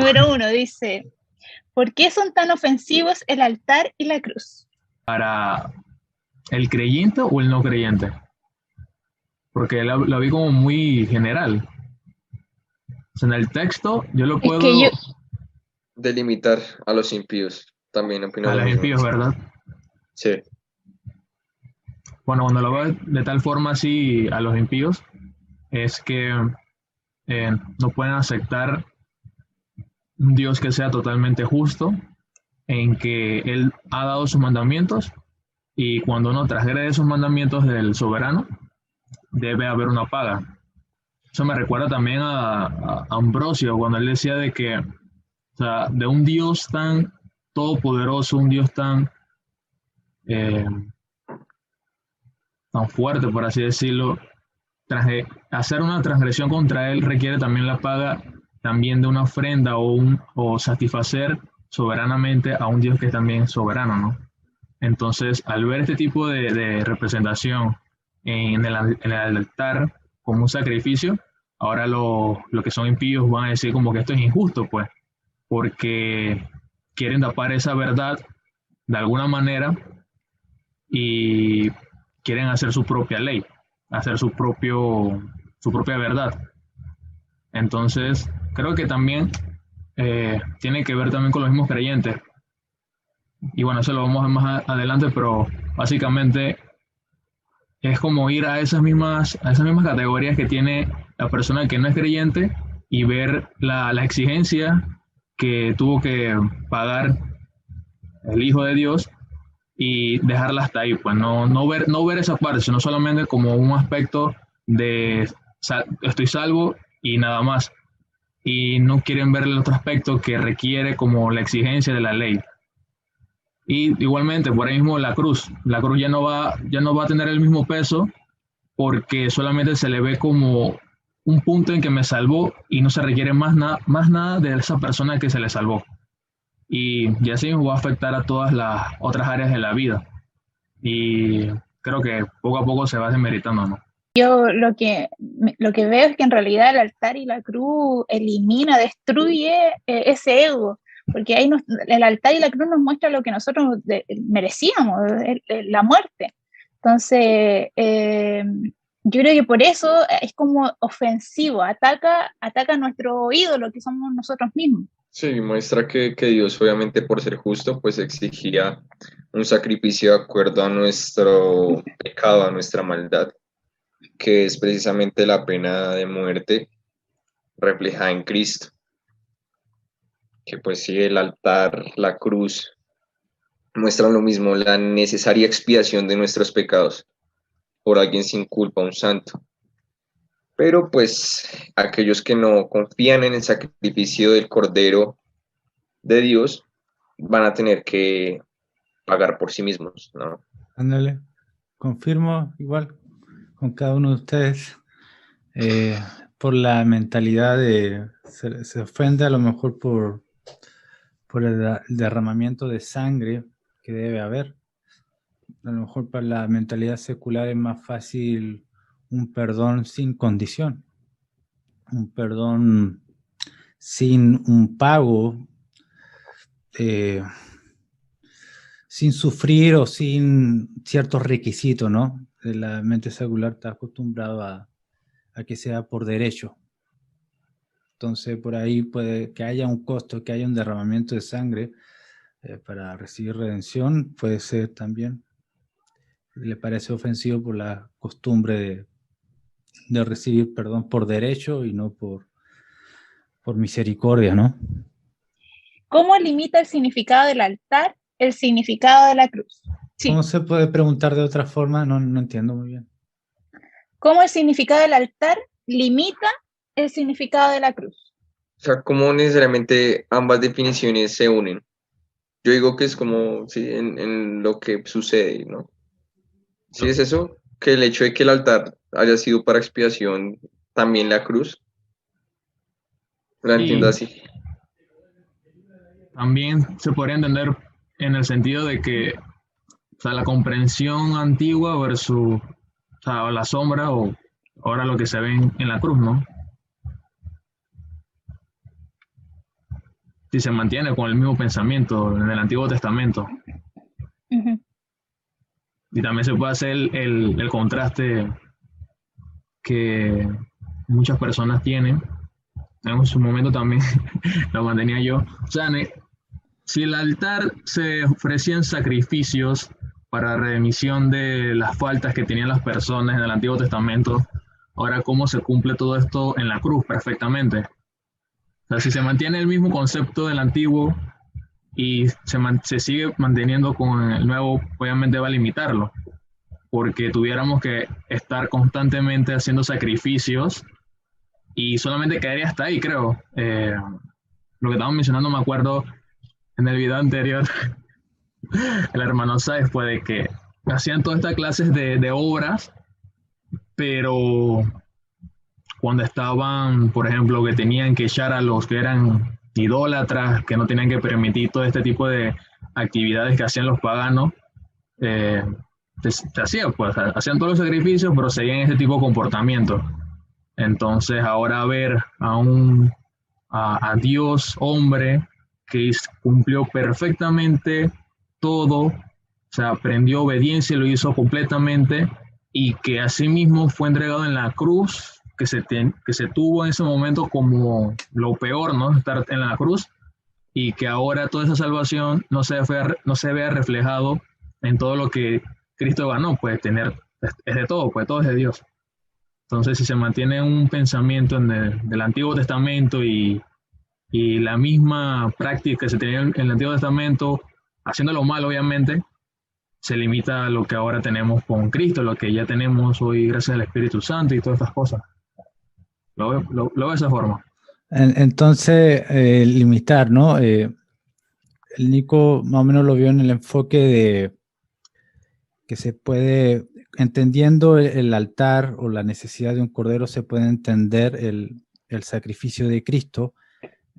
número 1 dice, ¿por qué son tan ofensivos el altar y la cruz? ¿Para el creyente o el no creyente? Porque la vi como muy general. O sea, en el texto yo lo Es que yo, puedo Delimitar a los impíos. También opino a lo los mismo. impíos, ¿verdad? Sí. Bueno, cuando lo veo de tal forma así a los impíos, es que no pueden aceptar un Dios que sea totalmente justo, en que Él ha dado sus mandamientos y cuando uno transgrede esos mandamientos del soberano, debe haber una paga. Eso me recuerda también a Ambrosio, cuando él decía de que, o sea, de un Dios tan todopoderoso, un Dios eh, tan fuerte, por así decirlo, hacer una transgresión contra él requiere también la paga también de una ofrenda o satisfacer soberanamente a un Dios que es también soberano, ¿no? Entonces, al ver este tipo de representación en el altar como un sacrificio, ahora lo que son impíos van a decir como que esto es injusto, pues, porque quieren tapar esa verdad de alguna manera y quieren hacer su propia ley, hacer su propia verdad. Entonces, creo que también tiene que ver también con los mismos creyentes. Y bueno, eso lo vamos a ver más adelante, pero básicamente es como ir a esas mismas categorías que tiene la persona que no es creyente y ver la exigencia que tuvo que pagar el Hijo de Dios y dejarla hasta ahí, pues no ver esa parte, sino solamente como un aspecto de estoy salvo y nada más. Y no quieren ver el otro aspecto que requiere como la exigencia de la ley. Y igualmente, por ahí mismo la cruz ya no va a tener el mismo peso porque solamente se le ve como un punto en que me salvó y no se requiere más nada de esa persona que se le salvó. Y así va a afectar a todas las otras áreas de la vida. Y creo que poco a poco se va desmeritando, ¿no? yo lo que veo es que en realidad el altar y la cruz elimina, destruye ese ego, porque ahí el altar y la cruz nos muestra lo que nosotros merecíamos, la muerte. Entonces, yo creo que por eso es como ofensivo, ataca nuestro ídolo, que somos nosotros mismos. Sí, muestra que Dios, obviamente por ser justo, pues exigía un sacrificio de acuerdo a nuestro pecado, a nuestra maldad, que es precisamente la pena de muerte reflejada en Cristo. Que pues sí, el altar, la cruz, muestran lo mismo, la necesaria expiación de nuestros pecados por alguien sin culpa, un santo. Pero pues aquellos que no confían en el sacrificio del Cordero de Dios van a tener que pagar por sí mismos, ¿no? Ándale, confirmo igual con cada uno de ustedes por la mentalidad de se ofende a lo mejor por el derramamiento de sangre que debe haber. A lo mejor para la mentalidad secular es más fácil un perdón sin condición, un perdón sin un pago, sin sufrir o sin ciertos requisitos, ¿no? La mente secular está acostumbrado a que sea por derecho. Entonces, por ahí puede que haya un costo, que haya un derramamiento de sangre para recibir redención, puede ser también. Le parece ofensivo por la costumbre de recibir perdón por derecho y no por misericordia, ¿no? ¿Cómo limita el significado del altar el significado de la cruz? Sí. ¿Cómo se puede preguntar de otra forma? No entiendo muy bien. ¿Cómo el significado del altar limita el significado de la cruz? O sea, cómo necesariamente ambas definiciones se unen. Yo digo que es como, sí, en lo que sucede, ¿no? Sí, es eso, que el hecho de que el altar haya sido para expiación, también la cruz, la entiendo Y así. también se podría entender en el sentido de que, o sea, la comprensión antigua versus, o sea, la sombra o ahora lo que se ve en la cruz, ¿no? si se mantiene con el mismo pensamiento en el Antiguo Testamento. Ujú. Y también se puede hacer el contraste que muchas personas tienen. En su momento también lo mantenía yo. O sea, si el altar se ofrecían sacrificios para remisión de las faltas que tenían las personas en el Antiguo Testamento, ahora cómo se cumple todo esto en la cruz perfectamente. O sea, si se mantiene el mismo concepto del antiguo y se sigue manteniendo con el nuevo, obviamente va a limitarlo, porque tuviéramos que estar constantemente haciendo sacrificios y solamente quedaría hasta ahí, creo. Lo que estábamos mencionando, me acuerdo en el video anterior, el hermano Sáez fue de que hacían todas estas clases de obras, pero cuando estaban, por ejemplo, que tenían que echar a los que eran idólatras, que no tenían que permitir todo este tipo de actividades que hacían los paganos, se hacía, pues, hacían todos los sacrificios, pero seguían ese tipo de comportamiento. Entonces, ahora ver a Dios hombre que cumplió perfectamente todo, o sea, aprendió obediencia y lo hizo completamente, y que asimismo fue entregado en la cruz, que se tuvo en ese momento como lo peor, ¿no? Estar en la cruz, y que ahora toda esa salvación no se vea reflejado en todo lo que Cristo ganó, pues es de todo, pues todo es de Dios. Entonces, si se mantiene un pensamiento del Antiguo Testamento y la misma práctica que se tenía en el Antiguo Testamento, haciéndolo mal, obviamente, se limita a lo que ahora tenemos con Cristo, lo que ya tenemos hoy gracias al Espíritu Santo y todas estas cosas. Lo veo de esa forma. Entonces, limitar, ¿no? El Nico más o menos lo vio en el enfoque de que se puede, entendiendo el altar o la necesidad de un cordero, se puede entender el sacrificio de Cristo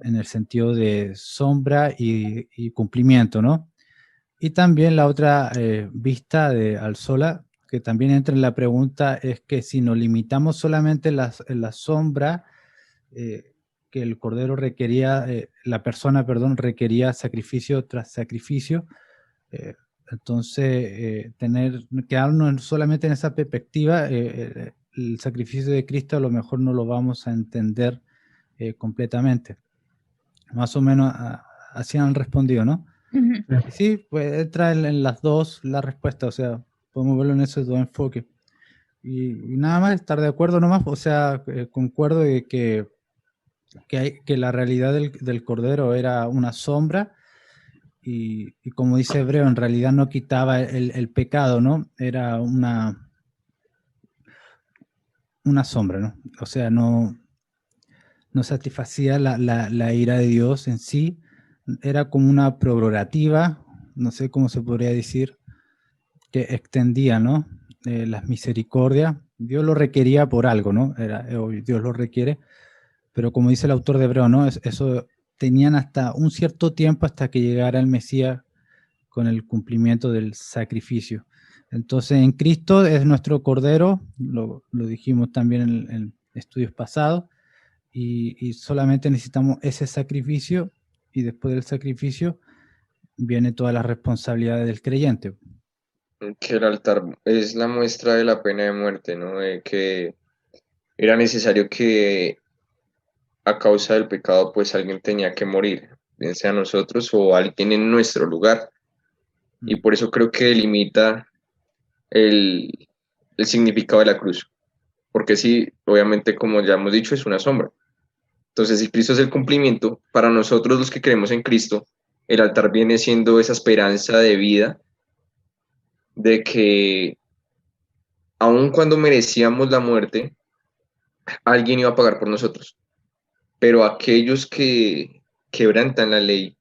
en el sentido de sombra y cumplimiento, ¿no? Y también la otra vista de Alzola, que también entra en la pregunta, es que si nos limitamos solamente en la sombra, que el cordero requería, la persona, perdón, requería sacrificio tras sacrificio, entonces quedarnos solamente en esa perspectiva, el sacrificio de Cristo a lo mejor no lo vamos a entender completamente. Más o menos así han respondido, ¿no? Ujú. Sí, pues entra en las dos la respuesta, o sea, podemos verlo en esos dos enfoques. Y nada más estar de acuerdo nomás, o sea, concuerdo de que la realidad del Cordero era una sombra y como dice Hebreo, en realidad no quitaba el pecado, ¿no? Era una sombra, ¿no? O sea, no satisfacía la ira de Dios en sí, era como una prerrogativa, no sé cómo se podría decir, que extendía, ¿no? Las misericordias. Dios lo requería por algo, ¿no? Dios lo requiere, pero como dice el autor de Hebreo, ¿no? Eso tenían hasta un cierto tiempo hasta que llegara el Mesías con el cumplimiento del sacrificio. Entonces, en Cristo es nuestro Cordero, lo dijimos también en estudios pasados, y solamente necesitamos ese sacrificio, y después del sacrificio viene toda la responsabilidad del creyente. Que el altar es la muestra de la pena de muerte, ¿no? De que era necesario que a causa del pecado, pues alguien tenía que morir, bien sea nosotros o alguien en nuestro lugar. Y por eso creo que delimita el significado de la cruz. Porque sí, obviamente, como ya hemos dicho, es una sombra. Entonces, si Cristo es el cumplimiento, para nosotros los que creemos en Cristo, el altar viene siendo esa esperanza de vida, de que aun cuando merecíamos la muerte, alguien iba a pagar por nosotros. Pero aquellos que quebrantan la ley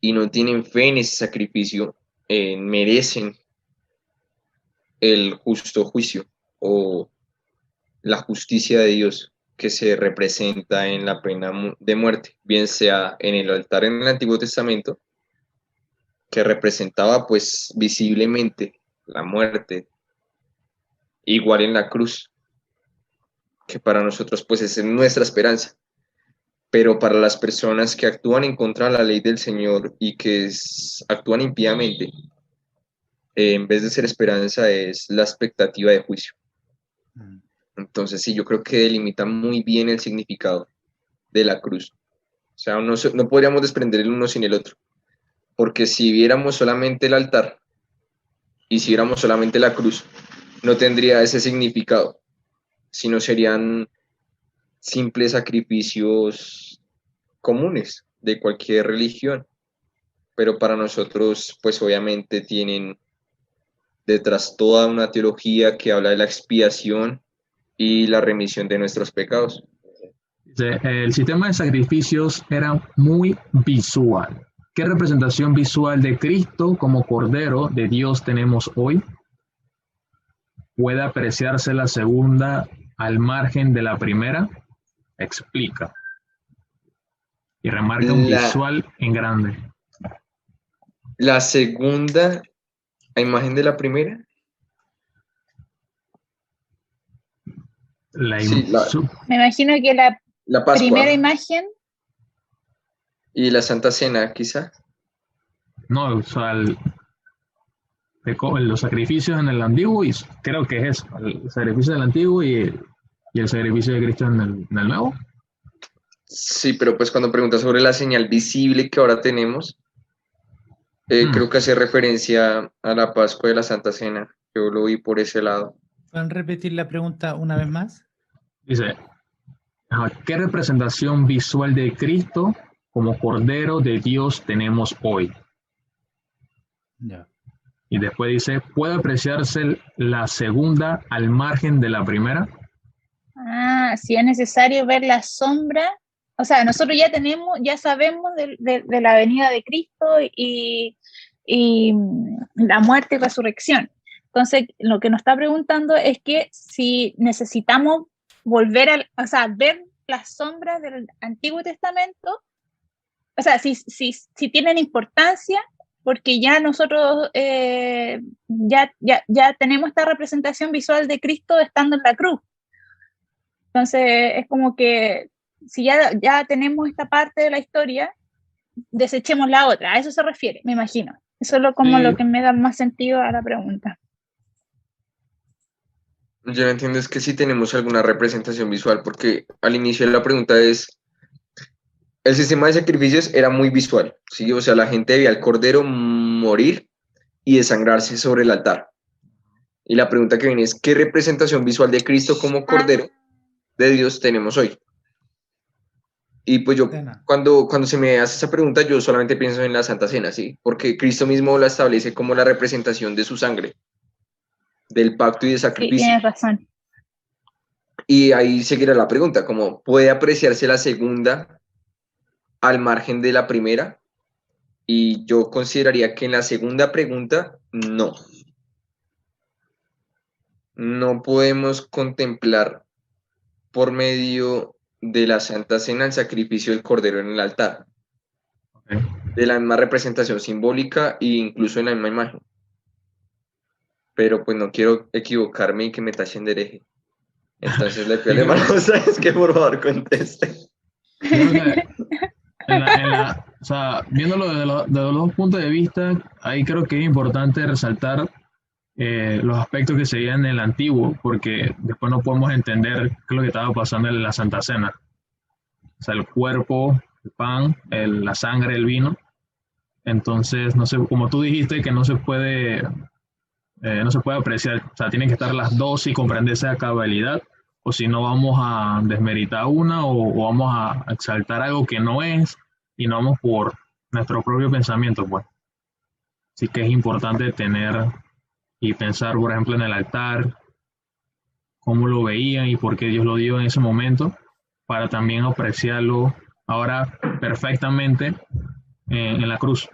y no tienen fe en ese sacrificio, merecen el justo juicio o la justicia de Dios que se representa en la pena de muerte, bien sea en el altar en el Antiguo Testamento, que representaba pues visiblemente la muerte, igual en la cruz, que para nosotros pues es nuestra esperanza. pero para las personas que actúan en contra de la ley del Señor y que actúan impíamente, en vez de ser esperanza, es la expectativa de juicio. Entonces, sí, yo creo que delimita muy bien el significado de la cruz. O sea, no podríamos desprender el uno sin el otro, porque si viéramos solamente el altar y si viéramos solamente la cruz, no tendría ese significado, sino serían simples sacrificios comunes de cualquier religión, pero para nosotros, pues obviamente tienen detrás toda una teología que habla de la expiación y la remisión de nuestros pecados. El sistema de sacrificios era muy visual. ¿Qué representación visual de Cristo como Cordero de Dios tenemos hoy? ¿Puede apreciarse la segunda al margen de la primera? Explica. Y remarca un visual en grande. La segunda a imagen de la primera. Me imagino que la Pascua, primera imagen. ¿Y la Santa Cena, quizá? No, o sea, los sacrificios en el Antiguo, y creo que es eso, el sacrificio del Antiguo y el sacrificio de Cristo en el Nuevo. Sí, pero pues cuando preguntas sobre la señal visible que ahora tenemos, creo que hace referencia a la Pascua de la Santa Cena. Yo lo vi por ese lado. ¿Pueden repetir la pregunta una vez más? Dice, ¿qué representación visual de Cristo como Cordero de Dios tenemos hoy? Ya. Y después dice, ¿puede apreciarse la segunda al margen de la primera? Si es necesario ver la sombra. O sea, nosotros ya sabemos de la venida de Cristo y la muerte y resurrección. Entonces, lo que nos está preguntando es que si necesitamos volver ver las sombras del Antiguo Testamento, o sea, si tienen importancia, porque ya nosotros ya tenemos esta representación visual de Cristo estando en la cruz. Entonces, es como que si ya tenemos esta parte de la historia, desechemos la otra. A eso se refiere, me imagino. Eso es lo que me da más sentido a la pregunta. Yo no entiendo, es que si tenemos alguna representación visual, porque al inicio de la pregunta es, el sistema de sacrificios era muy visual, ¿sí? O sea, la gente veía al cordero morir y desangrarse sobre el altar. Y la pregunta que viene es, ¿qué representación visual de Cristo como cordero de Dios tenemos hoy? Y pues yo, cuando se me hace esa pregunta, yo solamente pienso en la Santa Cena, ¿sí? Porque Cristo mismo la establece como la representación de su sangre, del pacto y de sacrificio. Sí, tienes razón. Y ahí seguirá la pregunta, ¿cómo puede apreciarse la segunda al margen de la primera? Y yo consideraría que en la segunda pregunta, no. No podemos contemplar por medio de la Santa Cena el sacrificio del Cordero en el altar. Okay. De la misma representación simbólica e incluso en la misma imagen. Pero pues no quiero equivocarme y que me tachen de hereje. Entonces le pido a hermano Sáenz que por favor conteste. O sea, viéndolo de los dos puntos de vista, ahí creo que es importante resaltar los aspectos que se veían en el antiguo, porque después no podemos entender qué es lo que estaba pasando en la Santa Cena. O sea, el cuerpo, el pan, la sangre, el vino. Entonces, no sé, como tú dijiste, que no se puede apreciar, o sea, tienen que estar las dos y comprenderse a cabalidad, o si no vamos a desmeritar una o vamos a exaltar algo que no es y no vamos por nuestro propio pensamiento, pues. Así que es importante tener y pensar, por ejemplo, en el altar, cómo lo veían y por qué Dios lo dio en ese momento, para también apreciarlo ahora perfectamente en la cruz.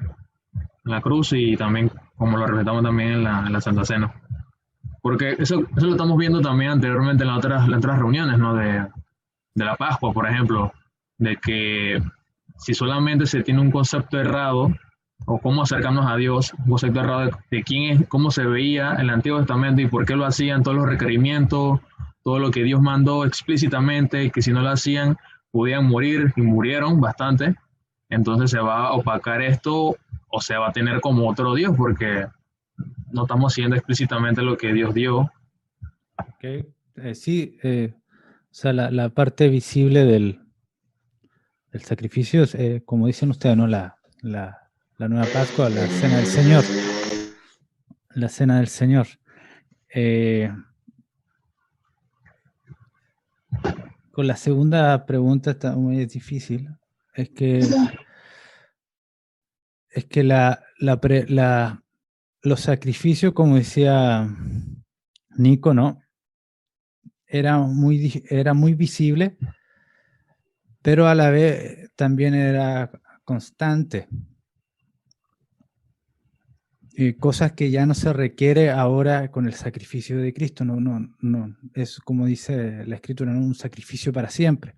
En la cruz y también como lo respetamos también en la Santa Cena. Porque eso lo estamos viendo también anteriormente en las otras reuniones, ¿no? De la Pascua, por ejemplo, de que si solamente se tiene un concepto errado o cómo acercarnos a Dios, un concepto errado de quién es, cómo se veía en el Antiguo Testamento y por qué lo hacían, todos los requerimientos, todo lo que Dios mandó explícitamente, y que si no lo hacían, podían morir y murieron bastante, entonces se va a opacar esto o se va a tener como otro Dios porque no estamos haciendo explícitamente lo que Dios dio. Okay. Sí, o sea, la parte visible del sacrificio es, como dicen ustedes, ¿no? La nueva Pascua, la cena del Señor. La cena del Señor. Con la segunda pregunta está muy difícil. Es que los sacrificios, como decía Nico, ¿no? Era muy visible, pero a la vez también era constante. Cosas que ya no se requiere ahora con el sacrificio de Cristo. No. Es como dice la Escritura, ¿no? Un sacrificio para siempre.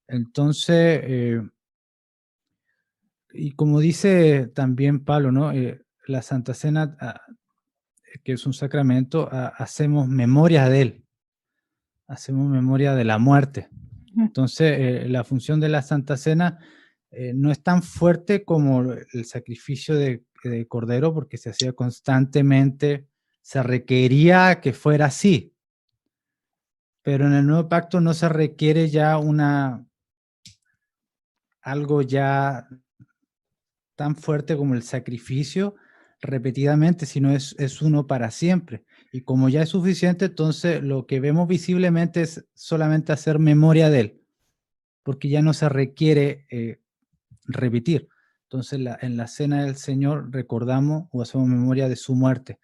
Entonces, y como dice también Pablo, ¿no? La Santa Cena, que es un sacramento, hacemos memoria de él. Hacemos memoria de la muerte. Entonces, la función de la Santa Cena no es tan fuerte como el sacrificio de Cordero, porque se hacía constantemente, se requería que fuera así. Pero en el Nuevo Pacto no se requiere ya algo ya tan fuerte como el sacrificio repetidamente, sino es uno para siempre. Y como ya es suficiente, entonces lo que vemos visiblemente es solamente hacer memoria de él, porque ya no se requiere repetir. Entonces en la cena del Señor recordamos o hacemos memoria de su muerte.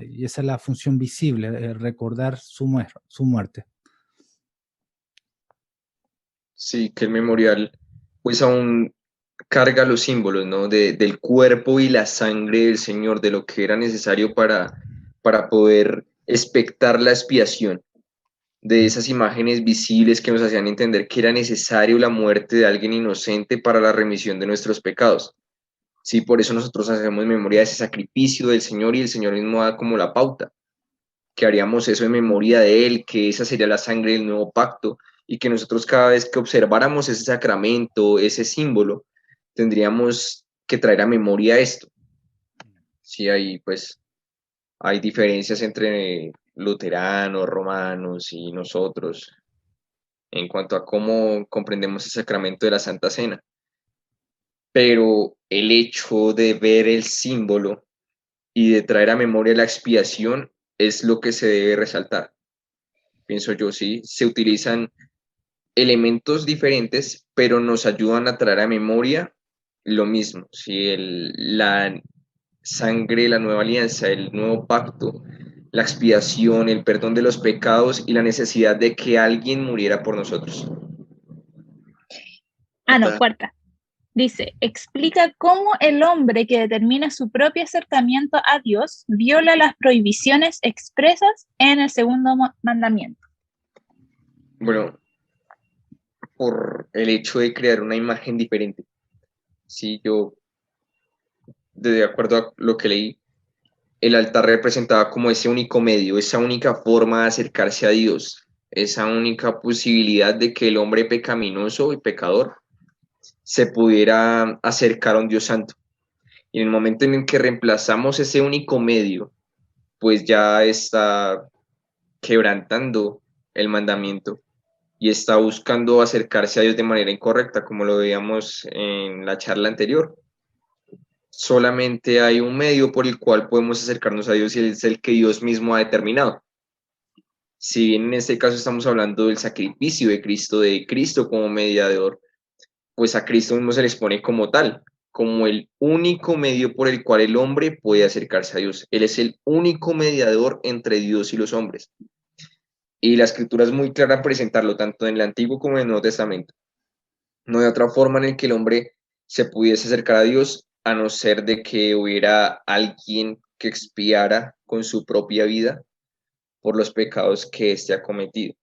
Y esa es la función visible, recordar su muerte. Sí, que el memorial pues aún carga los símbolos, ¿no? Del cuerpo y la sangre del Señor, de lo que era necesario para poder expectar la expiación, de esas imágenes visibles que nos hacían entender que era necesario la muerte de alguien inocente para la remisión de nuestros pecados. Sí, por eso nosotros hacemos memoria de ese sacrificio del Señor y el Señor mismo da como la pauta, que haríamos eso en memoria de Él, que esa sería la sangre del nuevo pacto y que nosotros cada vez que observáramos ese sacramento, ese símbolo, tendríamos que traer a memoria esto. Sí, ahí pues hay diferencias entre luteranos, romanos y nosotros en cuanto a cómo comprendemos el sacramento de la Santa Cena. Pero el hecho de ver el símbolo y de traer a memoria la expiación es lo que se debe resaltar. Pienso yo, sí, se utilizan elementos diferentes, pero nos ayudan a traer a memoria lo mismo, ¿sí? La sangre, la nueva alianza, el nuevo pacto, la expiación, el perdón de los pecados y la necesidad de que alguien muriera por nosotros. Cuarta. Dice, explica cómo el hombre que determina su propio acercamiento a Dios viola las prohibiciones expresas en el segundo mandamiento. Bueno, por el hecho de crear una imagen diferente. Sí, yo, de acuerdo a lo que leí, el altar representaba como ese único medio, esa única forma de acercarse a Dios, esa única posibilidad de que el hombre pecaminoso y pecador se pudiera acercar a un Dios santo. Y en el momento en el que reemplazamos ese único medio, pues ya está quebrantando el mandamiento y está buscando acercarse a Dios de manera incorrecta, como lo veíamos en la charla anterior. Solamente hay un medio por el cual podemos acercarnos a Dios y es el que Dios mismo ha determinado. Si bien en este caso estamos hablando del sacrificio de Cristo como mediador, pues a Cristo mismo se les pone como tal, como el único medio por el cual el hombre puede acercarse a Dios. Él es el único mediador entre Dios y los hombres. Y la escritura es muy clara en presentarlo, tanto en el Antiguo como en el Nuevo Testamento. No hay otra forma en la que el hombre se pudiese acercar a Dios a no ser de que hubiera alguien que expiara con su propia vida por los pecados que éste ha cometido.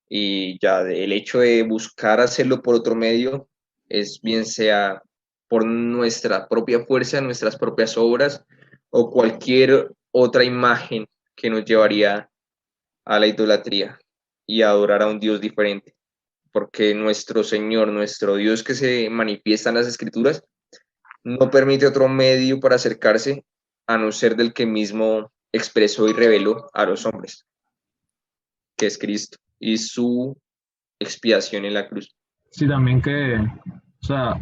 Y ya el hecho de buscar hacerlo por otro medio es bien sea por nuestra propia fuerza, nuestras propias obras o cualquier otra imagen que nos llevaría a la idolatría. y adorar a un Dios diferente, porque nuestro Señor, nuestro Dios que se manifiesta en las Escrituras, no permite otro medio para acercarse a no ser del que mismo expresó y reveló a los hombres, que es Cristo y su expiación en la cruz. Sí, también que, o sea,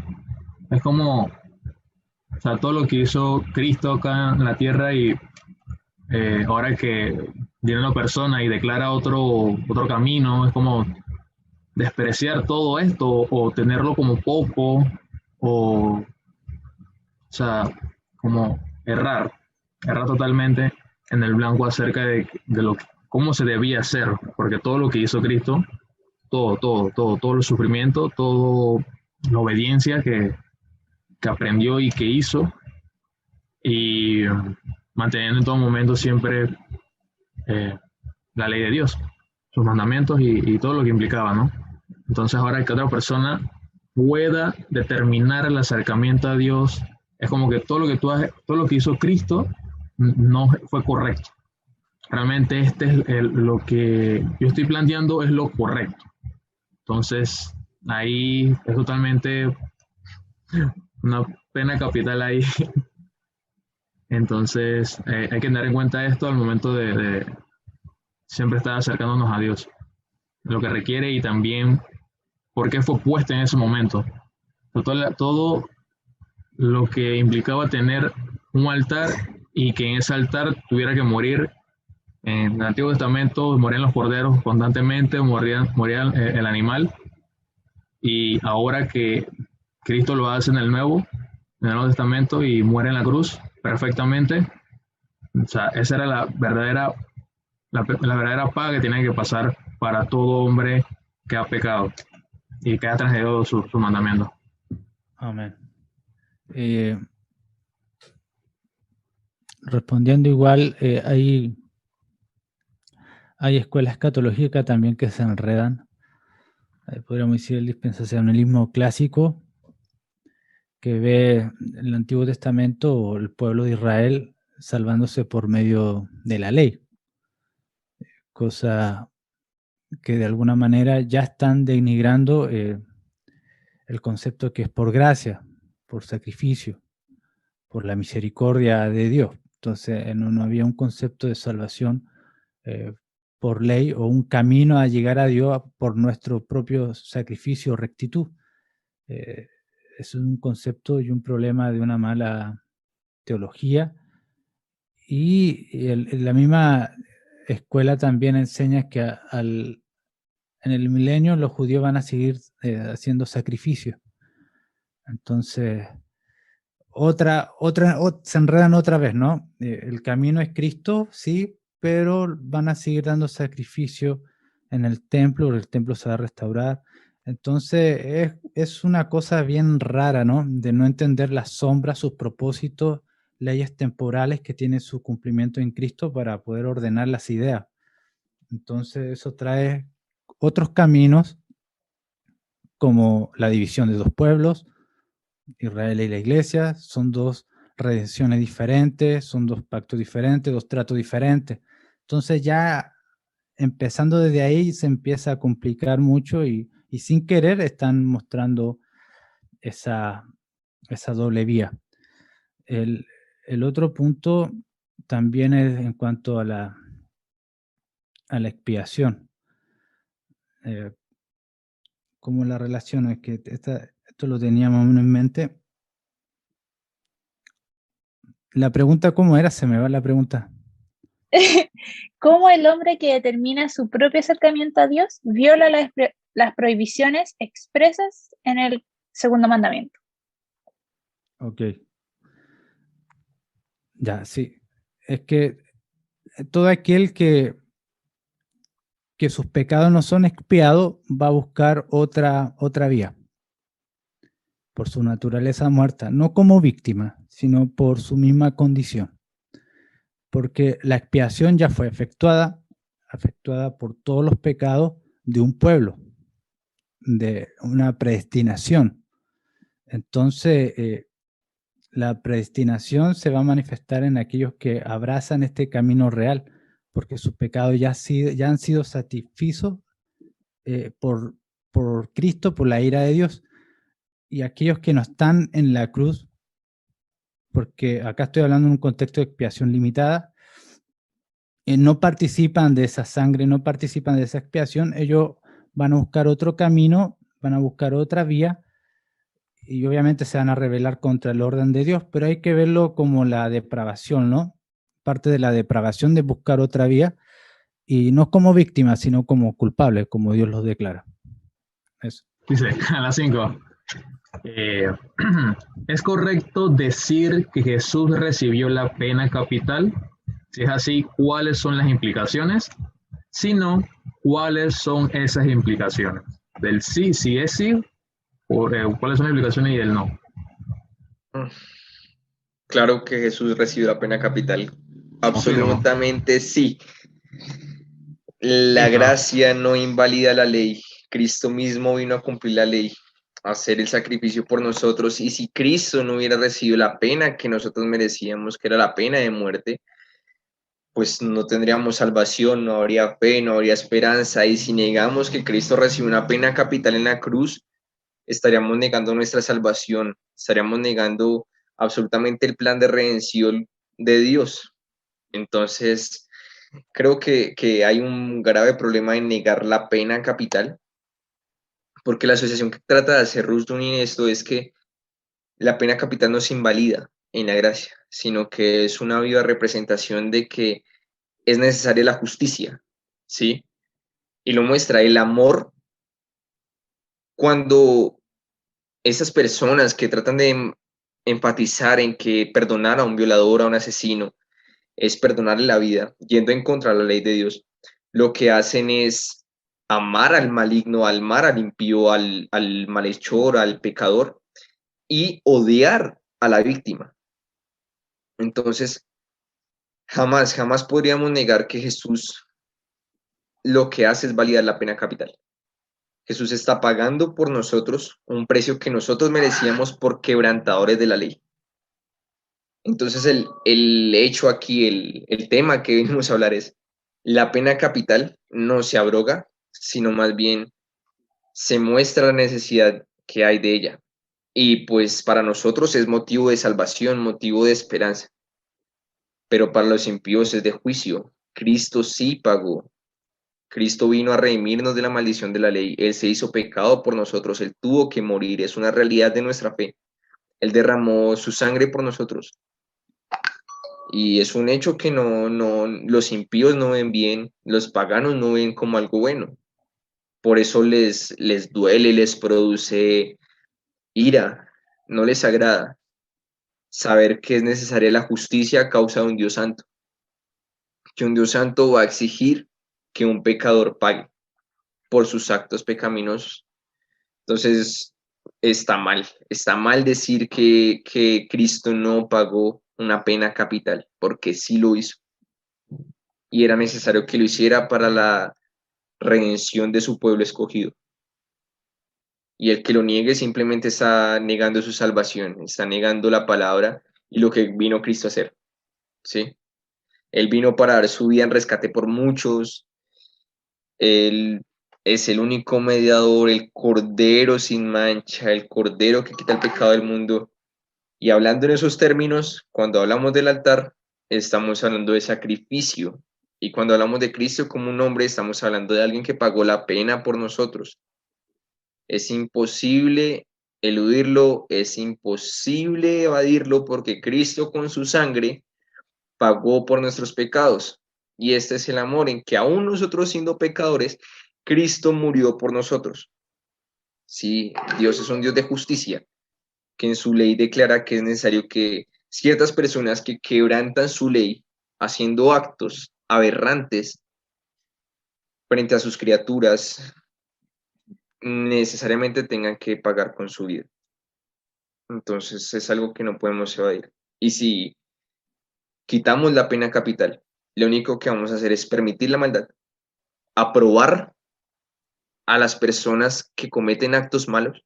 es como, o sea, todo lo que hizo Cristo acá en la tierra y ahora que viene una persona y declara otro camino, es como despreciar todo esto o tenerlo como poco o sea, como errar totalmente en el blanco acerca de lo que, cómo se debía hacer, porque todo lo que hizo Cristo, todo el sufrimiento, toda la obediencia que aprendió y que hizo, y manteniendo en todo momento siempre eh, la ley de Dios, sus mandamientos y todo lo que implicaba, ¿no? Entonces ahora que otra persona pueda determinar el acercamiento a Dios, es como que todo lo que hizo Cristo no fue correcto. Realmente este es lo que yo estoy planteando es lo correcto. Entonces ahí es totalmente una pena capital ahí. Entonces hay que tener en cuenta esto al momento de siempre estar acercándonos a Dios, lo que requiere y también por qué fue puesto en ese momento. Todo lo que implicaba tener un altar y que en ese altar tuviera que morir. En el Antiguo Testamento morían los corderos constantemente, moría el animal, y ahora que Cristo lo hace en el Nuevo Testamento y muere en la cruz perfectamente, o sea, esa era la verdadera paga que tiene que pasar para todo hombre que ha pecado y que ha transgredido su mandamiento. Amén. Respondiendo igual, hay escuelas escatológicas también que se enredan. Podríamos decir el dispensacionalismo clásico, que ve el Antiguo Testamento o el pueblo de Israel salvándose por medio de la ley, cosa que de alguna manera ya están denigrando el concepto que es por gracia, por sacrificio, por la misericordia de Dios. Entonces no había un concepto de salvación por ley o un camino a llegar a Dios por nuestro propio sacrificio o rectitud. Es un concepto y un problema de una mala teología, y la misma escuela también enseña que en el milenio los judíos van a seguir haciendo sacrificios. Entonces, se enredan otra vez, ¿no? El camino es Cristo, sí, pero van a seguir dando sacrificio en el templo se va a restaurar. Entonces, es una cosa bien rara, ¿no? De no entender las sombras, sus propósitos, leyes temporales que tienen su cumplimiento en Cristo para poder ordenar las ideas. Entonces, eso trae otros caminos, como la división de dos pueblos, Israel y la iglesia, son dos redenciones diferentes, son dos pactos diferentes, dos tratos diferentes. Entonces ya empezando desde ahí se empieza a complicar mucho y sin querer están mostrando esa doble vía. El otro punto también es en cuanto a la expiación. ¿Cómo la relaciono? Es que esto lo teníamos en mente. La pregunta, ¿cómo era? Se me va la pregunta. ¿Cómo el hombre que determina su propio acercamiento a Dios viola las prohibiciones expresas en el segundo mandamiento? Ok. Ya, sí. Es que todo aquel que sus pecados no son expiados va a buscar otra vía por su naturaleza muerta, no como víctima, sino por su misma condición. Porque la expiación ya fue efectuada por todos los pecados de un pueblo, de una predestinación. Entonces, la predestinación se va a manifestar en aquellos que abrazan este camino real, porque sus pecados ya han sido por Cristo, por la ira de Dios, y aquellos que no están en la cruz, porque acá estoy hablando en un contexto de expiación limitada, no participan de esa sangre, no participan de esa expiación, ellos van a buscar otro camino, van a buscar otra vía, y obviamente se van a rebelar contra el orden de Dios, pero hay que verlo como la depravación, ¿no? Parte de la depravación de buscar otra vía, y no como víctimas, sino como culpables, como Dios los declara. Eso. Dice, a las 5. ¿Es correcto decir que Jesús recibió la pena capital? Si es así, ¿cuáles son las implicaciones? Si no, ¿cuáles son esas implicaciones? Del sí, si es sí, o, ¿cuáles son las implicaciones y del no? Claro que Jesús recibió la pena capital. Confirmo. Absolutamente sí. La Listo. gracia no invalida la ley. Cristo mismo vino a cumplir la ley, a hacer el sacrificio por nosotros. Y si Cristo no hubiera recibido la pena que nosotros merecíamos, que era la pena de muerte, pues no tendríamos salvación, no habría fe, no habría esperanza. Y si negamos que Cristo recibió una pena capital en la cruz, estaríamos negando nuestra salvación, estaríamos negando absolutamente el plan de redención de Dios. Entonces, creo que hay un grave problema en negar la pena capital, porque la asociación que trata de hacer Rushdie en esto es que la pena capital no se invalida en la gracia, sino que es una viva representación de que es necesaria la justicia, ¿sí? Y lo muestra el amor cuando esas personas que tratan de empatizar en que perdonar a un violador, a un asesino, es perdonarle la vida, yendo en contra de la ley de Dios, lo que hacen es amar al maligno, amar al impío, al malhechor, al pecador, y odiar a la víctima. Entonces, jamás podríamos negar que Jesús lo que hace es validar la pena capital. Jesús está pagando por nosotros un precio que nosotros merecíamos por quebrantadores de la ley. Entonces el hecho aquí, el tema que venimos a hablar es, la pena capital no se abroga, sino más bien se muestra la necesidad que hay de ella. Y pues para nosotros es motivo de salvación, motivo de esperanza, pero para los impíos es de juicio. Cristo sí pagó. Cristo vino a redimirnos de la maldición de la ley. Él se hizo pecado por nosotros. Él tuvo que morir. Es una realidad de nuestra fe. Él derramó su sangre por nosotros. Y es un hecho que los impíos no ven bien, los paganos no ven como algo bueno. Por eso les duele, les produce ira, no les agrada saber que es necesaria la justicia a causa de un Dios santo, que un Dios santo va a exigir que un pecador pague por sus actos pecaminosos. Entonces, está mal decir que Cristo no pagó una pena capital, porque sí lo hizo. Y era necesario que lo hiciera para la redención de su pueblo escogido. Y el que lo niegue simplemente está negando su salvación, está negando la palabra y lo que vino Cristo a hacer, ¿sí? Él vino para dar su vida en rescate por muchos. Él es el único mediador, el cordero sin mancha, el cordero que quita el pecado del mundo. Y hablando en esos términos, cuando hablamos del altar, estamos hablando de sacrificio. Y cuando hablamos de Cristo como un hombre, estamos hablando de alguien que pagó la pena por nosotros. Es imposible eludirlo, es imposible evadirlo porque Cristo con su sangre pagó por nuestros pecados. Y este es el amor en que aún nosotros siendo pecadores, Cristo murió por nosotros. Sí, Dios es un Dios de justicia, que en su ley declara que es necesario que ciertas personas que quebrantan su ley haciendo actos aberrantes frente a sus criaturas, necesariamente tengan que pagar con su vida. Entonces es algo que no podemos evadir. Y si quitamos la pena capital, lo único que vamos a hacer es permitir la maldad, aprobar a las personas que cometen actos malos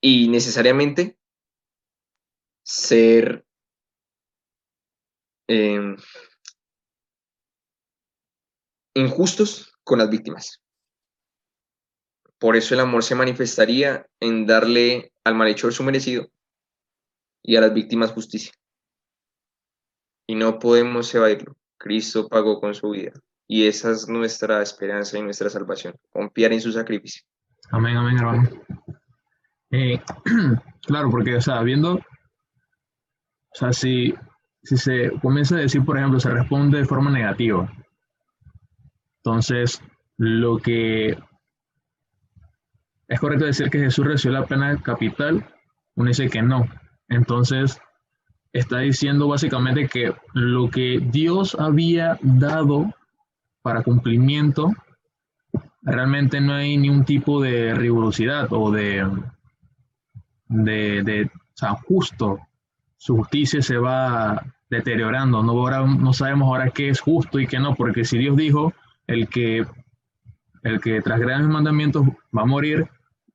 y necesariamente ser eh, injustos con las víctimas. Por eso el amor se manifestaría en darle al malhechor su merecido y a las víctimas justicia. Y no podemos evadirlo. Cristo pagó con su vida. Y esa es nuestra esperanza y nuestra salvación. Confiar en su sacrificio. Amén, amén, hermano. Claro, porque, o sea, viendo, o sea, si se comienza a decir, por ejemplo, se responde de forma negativa, entonces, lo que es correcto decir que Jesús recibió la pena capital, uno dice que no. Entonces, está diciendo básicamente que lo que Dios había dado para cumplimiento, realmente no hay ningún tipo de rigurosidad o o sea, justo. Su justicia se va deteriorando. No, ahora, no sabemos ahora qué es justo y qué no, porque si Dios dijo, el que, el que transgreda mis mandamientos va a morir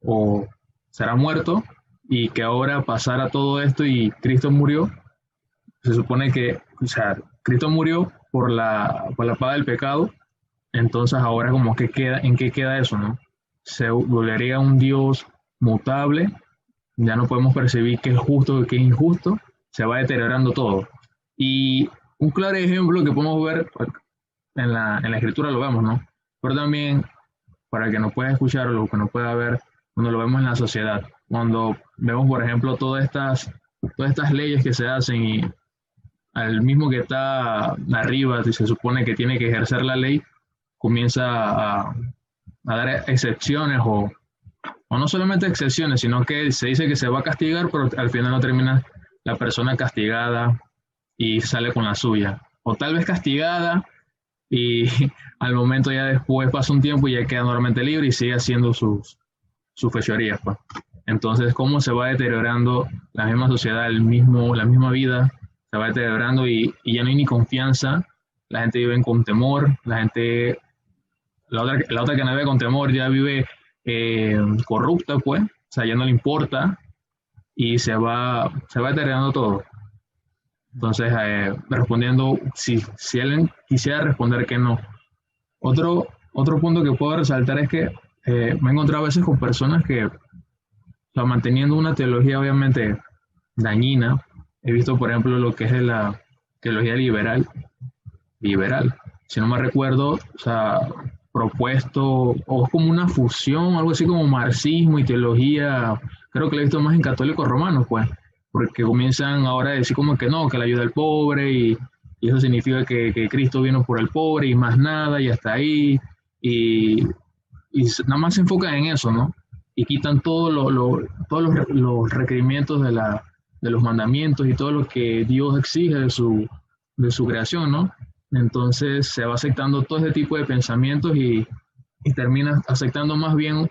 o será muerto, y que ahora pasara todo esto y Cristo murió, se supone que, o sea, Cristo murió por la paga del pecado, entonces ahora como que queda, ¿en qué queda eso, no? Se volvería un Dios mutable, ya no podemos percibir qué es justo y qué es injusto, se va deteriorando todo. Y un claro ejemplo que podemos ver en la escritura lo vemos, ¿no? Pero también, para el que nos pueda escuchar o lo que nos pueda ver, cuando lo vemos en la sociedad, cuando vemos, por ejemplo, todas estas leyes que se hacen y al mismo que está arriba, si se supone que tiene que ejercer la ley, comienza a dar excepciones o no solamente excepciones, sino que se dice que se va a castigar, pero al final no termina la persona castigada y sale con la suya. O tal vez castigada y al momento ya después pasa un tiempo y ya queda nuevamente libre y sigue haciendo sus fechorías, pues. Entonces, cómo se va deteriorando la misma sociedad, la misma vida, se va deteriorando y ya no hay ni confianza, la gente vive con temor, la otra que no vive con temor ya vive corrupta, pues, o sea, ya no le importa y se va deteriorando todo. Entonces, respondiendo, si alguien quisiera responder que no. Otro punto que puedo resaltar es que me he encontrado a veces con personas que, o sea, manteniendo una teología obviamente dañina, he visto, por ejemplo, lo que es de la teología liberal, si no me recuerdo, o sea, propuesto, o es como una fusión, algo así como marxismo y teología, creo que lo he visto más en católicos romanos, pues, porque comienzan ahora a decir como que no, que la ayuda al pobre y eso significa que Cristo vino por el pobre y más nada y hasta ahí, y, y nada más se enfocan en eso, ¿no? Y quitan todos los requerimientos de los mandamientos y todo lo que Dios exige de su creación, ¿no? Entonces se va aceptando todo este tipo de pensamientos y termina aceptando más bien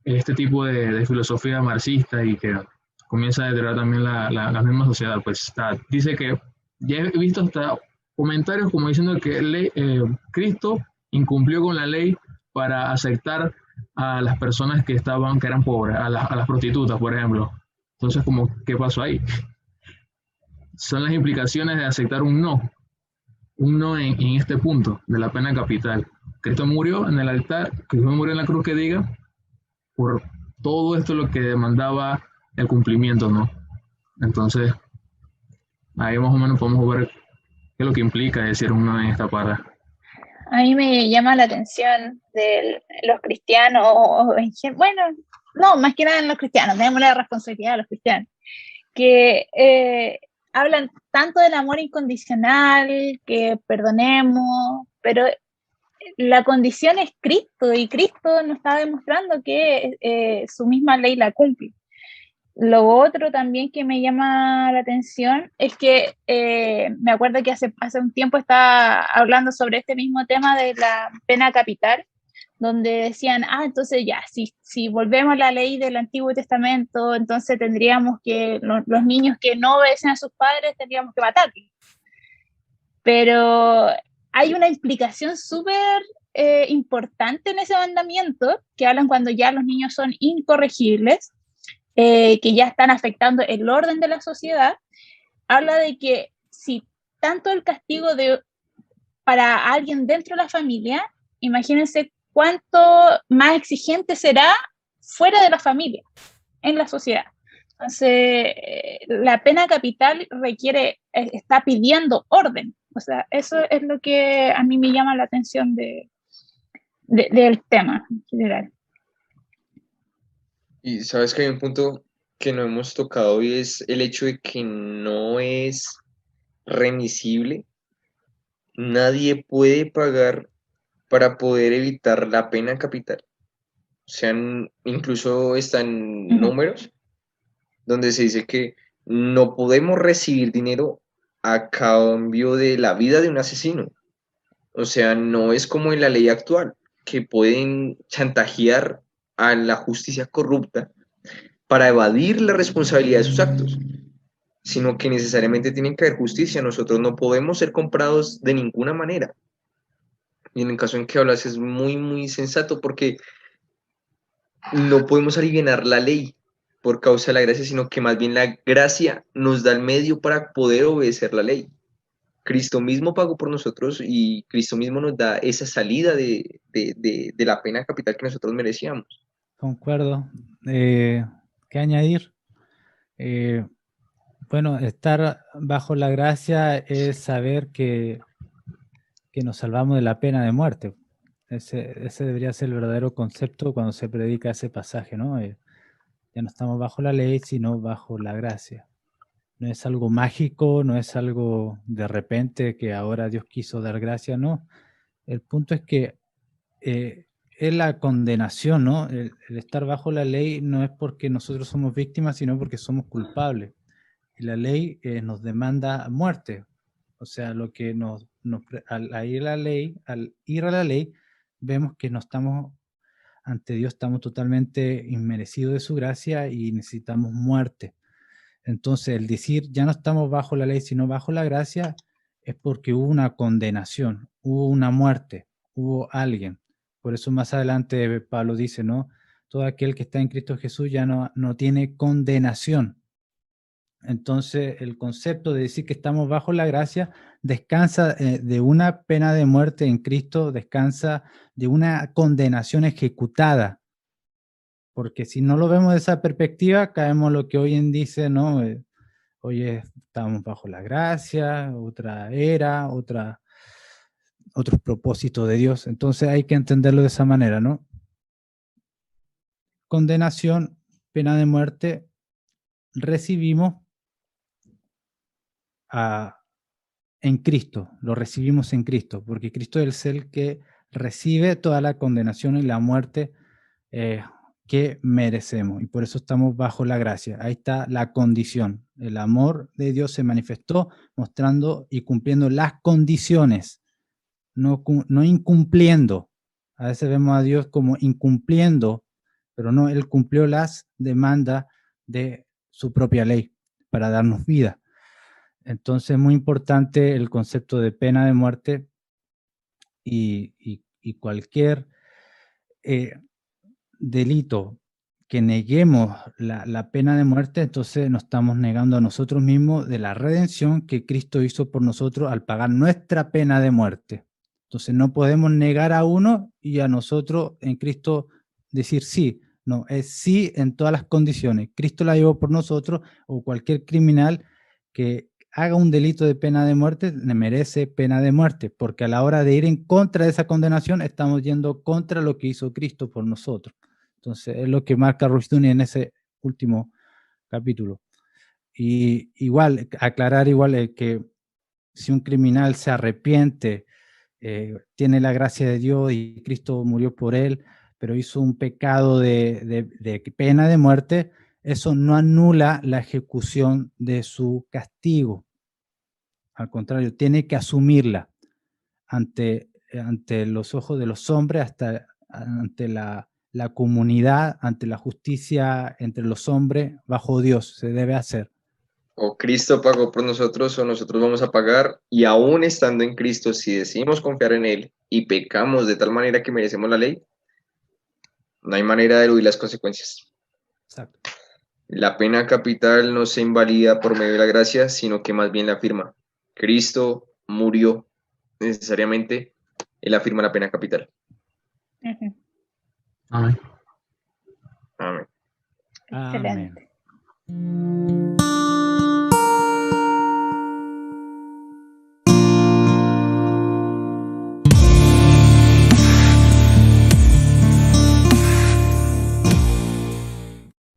este tipo de filosofía marxista y que comienza a deteriorar también la misma sociedad. Pues dice que ya he visto hasta comentarios como diciendo que Cristo incumplió con la ley para aceptar a las personas que eran pobres, a las prostitutas, por ejemplo. Entonces, como, ¿qué pasó ahí? Son las implicaciones de aceptar un no en este punto de la pena capital. Cristo murió en el altar, Cristo murió en la cruz, que diga, por todo esto lo que demandaba el cumplimiento, ¿no? Entonces, ahí más o menos podemos ver qué es lo que implica decir un no en esta parte. A mí me llama la atención de los cristianos, bueno, no, más que nada en los cristianos, tenemos la responsabilidad de los cristianos, que hablan tanto del amor incondicional, que perdonemos, pero la condición es Cristo, y Cristo nos está demostrando que su misma ley la cumple. Lo otro también que me llama la atención es que me acuerdo que hace un tiempo estaba hablando sobre este mismo tema de la pena capital, donde decían, entonces ya, si volvemos a la ley del Antiguo Testamento, entonces tendríamos que, los niños que no obedecen a sus padres, tendríamos que matarlos. Pero hay una implicación súper importante en ese mandamiento, que hablan cuando ya los niños son incorregibles, que ya están afectando el orden de la sociedad. Habla de que si tanto el castigo para alguien dentro de la familia, imagínense cuánto más exigente será fuera de la familia, en la sociedad. Entonces, la pena capital está pidiendo orden. O sea, eso es lo que a mí me llama la atención del tema en general. Y sabes que hay un punto que no hemos tocado y es el hecho de que no es remisible. Nadie puede pagar para poder evitar la pena capital. O sea, incluso están números donde se dice que no podemos recibir dinero a cambio de la vida de un asesino. O sea, no es como en la ley actual, que pueden chantajear a la justicia corrupta para evadir la responsabilidad de sus actos, sino que necesariamente tienen que haber justicia. Nosotros no podemos ser comprados de ninguna manera. Y en el caso en que hablas es muy, muy sensato porque no podemos aliviar la ley por causa de la gracia, sino que más bien la gracia nos da el medio para poder obedecer la ley. Cristo mismo pagó por nosotros y Cristo mismo nos da esa salida de la pena capital que nosotros merecíamos. Concuerdo. ¿Qué añadir? Bueno, estar bajo la gracia es saber que nos salvamos de la pena de muerte. Ese debería ser el verdadero concepto cuando se predica ese pasaje, ¿no? Ya no estamos bajo la ley, sino bajo la gracia. No es algo mágico, no es algo de repente que ahora Dios quiso dar gracia, no. El punto es que es la condenación, ¿no? El estar bajo la ley no es porque nosotros somos víctimas, sino porque somos culpables. Y la ley nos demanda muerte. O sea, lo que al ir a la ley, vemos que no estamos ante Dios, estamos totalmente inmerecidos de su gracia y necesitamos muerte. Entonces, el decir ya no estamos bajo la ley, sino bajo la gracia, es porque hubo una condenación, hubo una muerte, hubo alguien. Por eso más adelante Pablo dice, ¿no? Todo aquel que está en Cristo Jesús ya no tiene condenación. Entonces, el concepto de decir que estamos bajo la gracia descansa de una pena de muerte en Cristo, descansa de una condenación ejecutada. Porque si no lo vemos de esa perspectiva, caemos en lo que hoy en dice, ¿no? Hoy estamos bajo la gracia, otra era, otros propósitos de Dios. Entonces hay que entenderlo de esa manera, ¿no? Condenación, pena de muerte, recibimos en Cristo, lo recibimos en Cristo, porque Cristo es el que recibe toda la condenación y la muerte que merecemos, y por eso estamos bajo la gracia. Ahí está la condición. El amor de Dios se manifestó mostrando y cumpliendo las condiciones, no incumpliendo. A veces vemos a Dios como incumpliendo, pero no, Él cumplió las demandas de su propia ley para darnos vida. Entonces es muy importante el concepto de pena de muerte y cualquier delito que neguemos la pena de muerte, entonces nos estamos negando a nosotros mismos de la redención que Cristo hizo por nosotros al pagar nuestra pena de muerte. Entonces no podemos negar a uno y a nosotros en Cristo decir sí. No, es sí en todas las condiciones. Cristo la llevó por nosotros, o cualquier criminal que haga un delito de pena de muerte le merece pena de muerte, porque a la hora de ir en contra de esa condenación estamos yendo contra lo que hizo Cristo por nosotros. Entonces es lo que marca Rushdoony en ese último capítulo. Y igual, aclarar igual que si un criminal se arrepiente, tiene la gracia de Dios y Cristo murió por él, pero hizo un pecado de pena de muerte, eso no anula la ejecución de su castigo. Al contrario, tiene que asumirla ante los ojos de los hombres, ante la comunidad, ante la justicia entre los hombres, bajo Dios, se debe hacer. O Cristo pagó por nosotros o nosotros vamos a pagar, y aún estando en Cristo, si decidimos confiar en Él y pecamos de tal manera que merecemos la ley, no hay manera de eludir las consecuencias. Exacto. La pena capital no se invalida por medio de la gracia, sino que más bien la afirma. Cristo murió necesariamente, Él afirma la pena capital. Ujú. Amén. Amén. Excelente. Amén.